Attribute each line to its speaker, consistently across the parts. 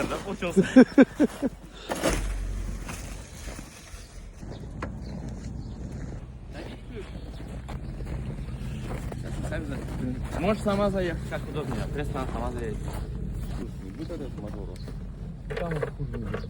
Speaker 1: да, получился? Можешь сама заехать, как удобнее. Пресно, сама заедет.
Speaker 2: Слушай, не будет от этого мотора?
Speaker 1: Там уже хуже не будет.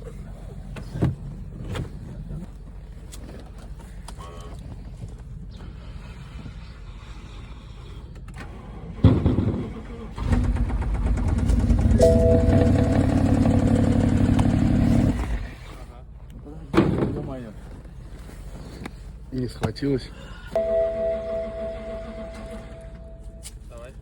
Speaker 2: Не схватилась.
Speaker 1: Давай.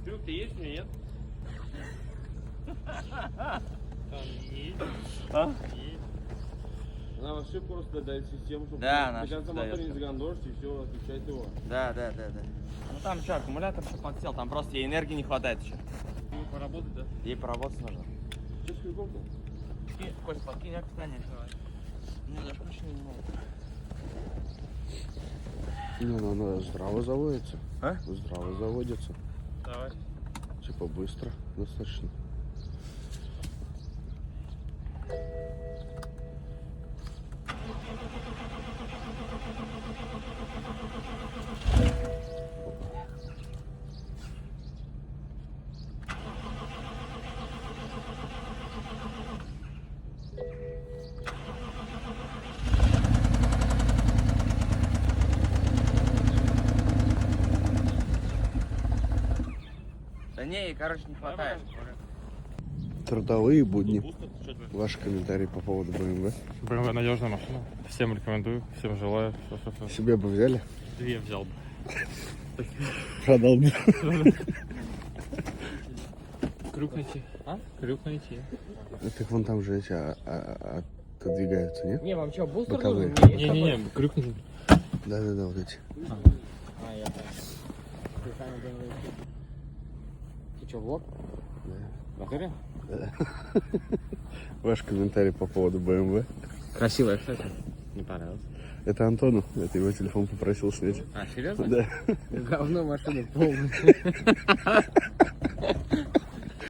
Speaker 1: Трюк-то есть у меня, нет? Там есть. А? Есть.
Speaker 2: Она вообще просто дает систему, чтобы
Speaker 1: Да, она
Speaker 2: до конца
Speaker 1: что-то
Speaker 2: мотора
Speaker 1: дает.
Speaker 2: не загандошить и все, отключать его.
Speaker 1: Да. Ну там что, аккумулятор все подсел, там просто ей энергии не хватает еще.
Speaker 3: Ну, поработать, да?
Speaker 1: Ей поработать нужно.
Speaker 2: Что с прикол-то?
Speaker 1: Кость, подкинь, а встань. Ну, даже ключ не могу.
Speaker 2: Не, ну она здраво заводится.
Speaker 1: А?
Speaker 2: Здраво заводится.
Speaker 3: Давай.
Speaker 2: Типа быстро достаточно.
Speaker 1: Да не, ей, короче, не хватает.
Speaker 2: Трудовые будни.
Speaker 3: Бустер, что тебе?
Speaker 2: Ваши комментарии по поводу BMW.
Speaker 3: BMW надежная машина. Всем рекомендую, всем желаю. Все.
Speaker 2: Себе бы взяли?
Speaker 3: Две взял бы.
Speaker 2: Продал бы.
Speaker 3: Крюк найти. А? Крюк найти.
Speaker 2: Так вон там же эти отодвигаются, нет?
Speaker 4: Не, вам что, бустер
Speaker 2: Боковые.
Speaker 4: нужен?
Speaker 3: Не, крюк нужен.
Speaker 2: Да, вот эти.
Speaker 4: А, я понял. Ты сами думаете. Ты что, влог?
Speaker 2: Да.
Speaker 4: Натуре?
Speaker 2: Ваш комментарий по поводу BMW.
Speaker 4: Красивая, кстати. Не понравилось.
Speaker 2: Это Антону. Это его телефон попросил снять.
Speaker 4: А, серьезно?
Speaker 2: Да.
Speaker 4: Говно машина полная.